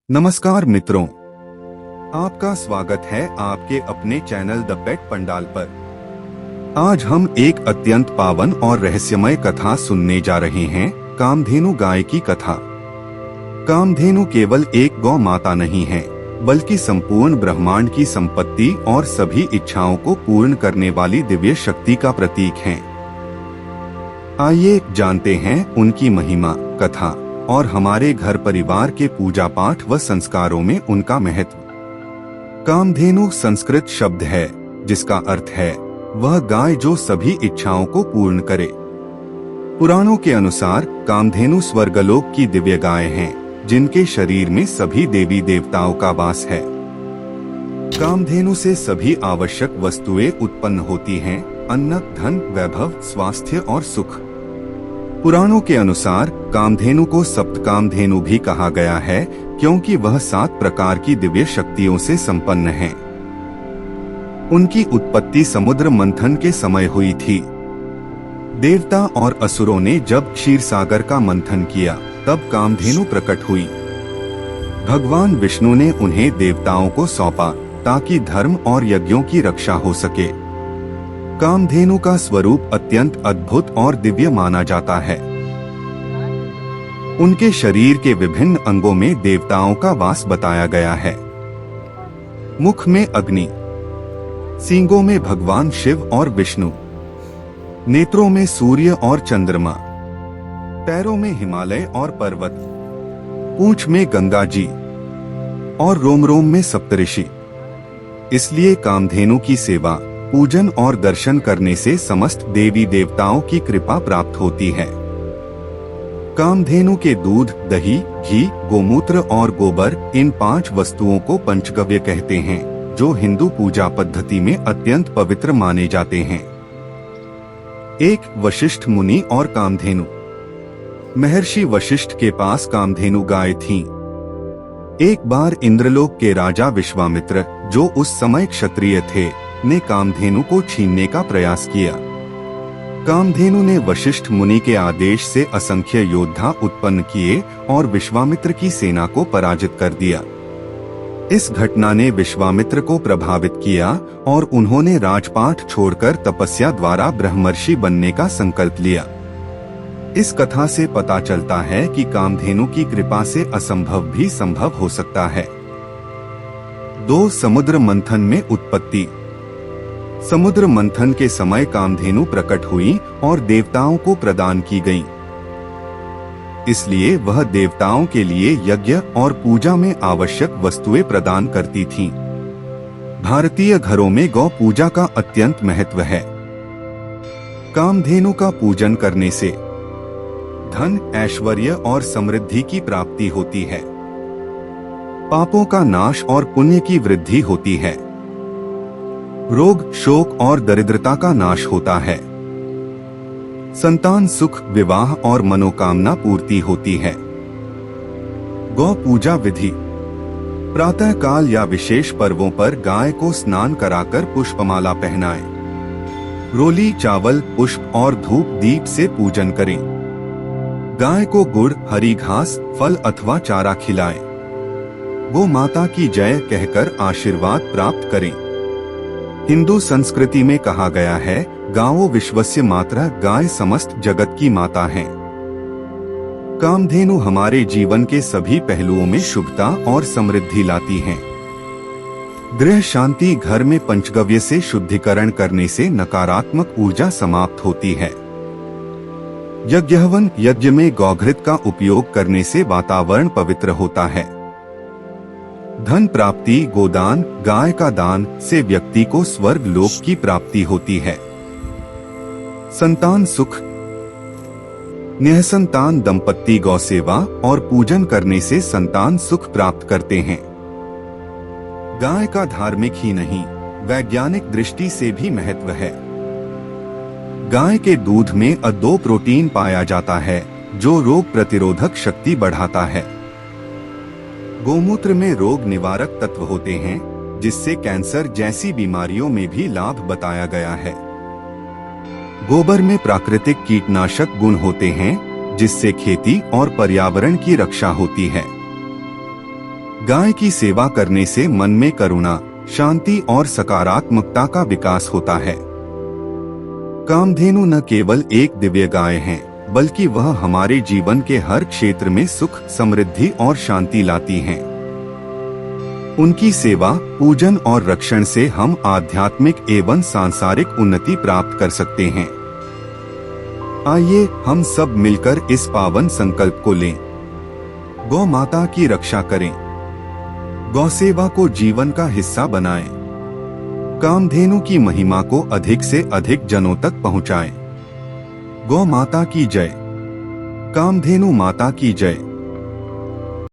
नमस्कार मित्रों, आपका स्वागत है आपके अपने चैनल द पेट पंडाल पर। आज हम एक अत्यंत पावन और रहस्यमय कथा सुनने जा रहे हैं, कामधेनु गाय की कथा। कामधेनु केवल एक गौ माता नहीं है, बल्कि संपूर्ण ब्रह्मांड की संपत्ति और सभी इच्छाओं को पूर्ण करने वाली दिव्य शक्ति का प्रतीक है। आइए जानते हैं उनकी महिमा, कथा और हमारे घर परिवार के पूजा पाठ व संस्कारों में उनका महत्व। कामधेनु संस्कृत शब्द है जिसका अर्थ है वह गाय जो सभी इच्छाओं को पूर्ण करे। पुराणों के अनुसार कामधेनु स्वर्गलोक की दिव्य गाय हैं, जिनके शरीर में सभी देवी देवताओं का वास है। कामधेनु से सभी आवश्यक वस्तुएं उत्पन्न होती हैं, अन्न, धन, वैभव, स्वास्थ्य और सुख। पुराणों के अनुसार कामधेनु को सप्तकामधेनु भी कहा गया है, क्योंकि वह 7 प्रकार की दिव्य शक्तियों से संपन्न है। उनकी उत्पत्ति समुद्र मंथन के समय हुई थी। देवता और असुरों ने जब क्षीर सागर का मंथन किया, तब कामधेनु प्रकट हुई। भगवान विष्णु ने उन्हें देवताओं को सौंपा ताकि धर्म और यज्ञों की रक्षा हो सके। कामधेनु का स्वरूप अत्यंत अद्भुत और दिव्य माना जाता है। उनके शरीर के विभिन्न अंगों में देवताओं का वास बताया गया है। मुख में अग्नि, सींगों में भगवान शिव और विष्णु, नेत्रों में सूर्य और चंद्रमा, पैरों में हिमालय और पर्वत, पूंछ में गंगा जी और रोम रोम में सप्तऋषि। इसलिए कामधेनु की सेवा, पूजन और दर्शन करने से समस्त देवी देवताओं की कृपा प्राप्त होती है। कामधेनु के दूध, दही, घी, गोमूत्र और गोबर, इन 5 वस्तुओं को पंचगव्य कहते हैं, जो हिंदू पूजा पद्धति में अत्यंत पवित्र माने जाते हैं। एक वशिष्ठ मुनि और कामधेनु। महर्षि वशिष्ठ के पास कामधेनु गाय थी। एक बार इंद्रलोक के राजा विश्वामित्र, जो उस समय क्षत्रिय थे, ने कामधेनु को छीनने का प्रयास किया। कामधेनु ने वशिष्ठ मुनि के आदेश से असंख्य योद्धा उत्पन्न किए और विश्वामित्र की सेना को पराजित कर दिया। इस घटना ने विश्वामित्र को प्रभावित किया और उन्होंने राजपाट छोड़कर तपस्या द्वारा ब्रह्मर्षि बनने का संकल्प लिया। इस कथा से पता चलता है कि कामधेनु की कृपा से असंभव भी संभव हो सकता है। 2 समुद्र मंथन में उत्पत्ति। समुद्र मंथन के समय कामधेनु प्रकट हुई और देवताओं को प्रदान की गई। इसलिए वह देवताओं के लिए यज्ञ और पूजा में आवश्यक वस्तुएं प्रदान करती थीं। भारतीय घरों में गौ पूजा का अत्यंत महत्व है। कामधेनु का पूजन करने से धन, ऐश्वर्य और समृद्धि की प्राप्ति होती है। पापों का नाश और पुण्य की वृद्धि होती है। रोग, शोक और दरिद्रता का नाश होता है। संतान सुख, विवाह और मनोकामना पूर्ति होती है। गौ पूजा विधि। प्रातः काल या विशेष पर्वों पर गाय को स्नान कराकर पुष्पमाला पहनाएं। रोली, चावल, पुष्प और धूप दीप से पूजन करें। गाय को गुड़, हरी घास, फल अथवा चारा खिलाएं। गो माता की जय कहकर आशीर्वाद प्राप्त करें। हिंदू संस्कृति में कहा गया है, गावो विश्वस्य मातरः, गाय समस्त जगत की माता है। कामधेनु हमारे जीवन के सभी पहलुओं में शुभता और समृद्धि लाती हैं। गृह शांति। घर में पंचगव्य से शुद्धिकरण करने से नकारात्मक ऊर्जा समाप्त होती है। यज्ञहवन। यज्ञ में गौघृत का उपयोग करने से वातावरण पवित्र होता है। धन प्राप्ति। गोदान, गाय का दान से व्यक्ति को स्वर्ग लोक की प्राप्ति होती है। संतान सुख। निःसंतान दंपत्ति गौ सेवा और पूजन करने से संतान सुख प्राप्त करते हैं। गाय का धार्मिक ही नहीं, वैज्ञानिक दृष्टि से भी महत्व है। गाय के दूध में अ2 प्रोटीन पाया जाता है, जो रोग प्रतिरोधक शक्ति बढ़ाता है। गोमूत्र में रोग निवारक तत्व होते हैं, जिससे कैंसर जैसी बीमारियों में भी लाभ बताया गया है। गोबर में प्राकृतिक कीटनाशक गुण होते हैं, जिससे खेती और पर्यावरण की रक्षा होती है। गाय की सेवा करने से मन में करुणा, शांति और सकारात्मकता का विकास होता है। कामधेनु न केवल एक दिव्य गाय है, बल्कि वह हमारे जीवन के हर क्षेत्र में सुख, समृद्धि और शांति लाती हैं। उनकी सेवा, पूजन और रक्षण से हम आध्यात्मिक एवं सांसारिक उन्नति प्राप्त कर सकते हैं। आइए हम सब मिलकर इस पावन संकल्प को लें। गौ माता की रक्षा करें, गौ सेवा को जीवन का हिस्सा बनाएं, कामधेनु की महिमा को अधिक से अधिक जनों तक पहुंचाएं। गौ माता की जय, कामधेनु माता की जय।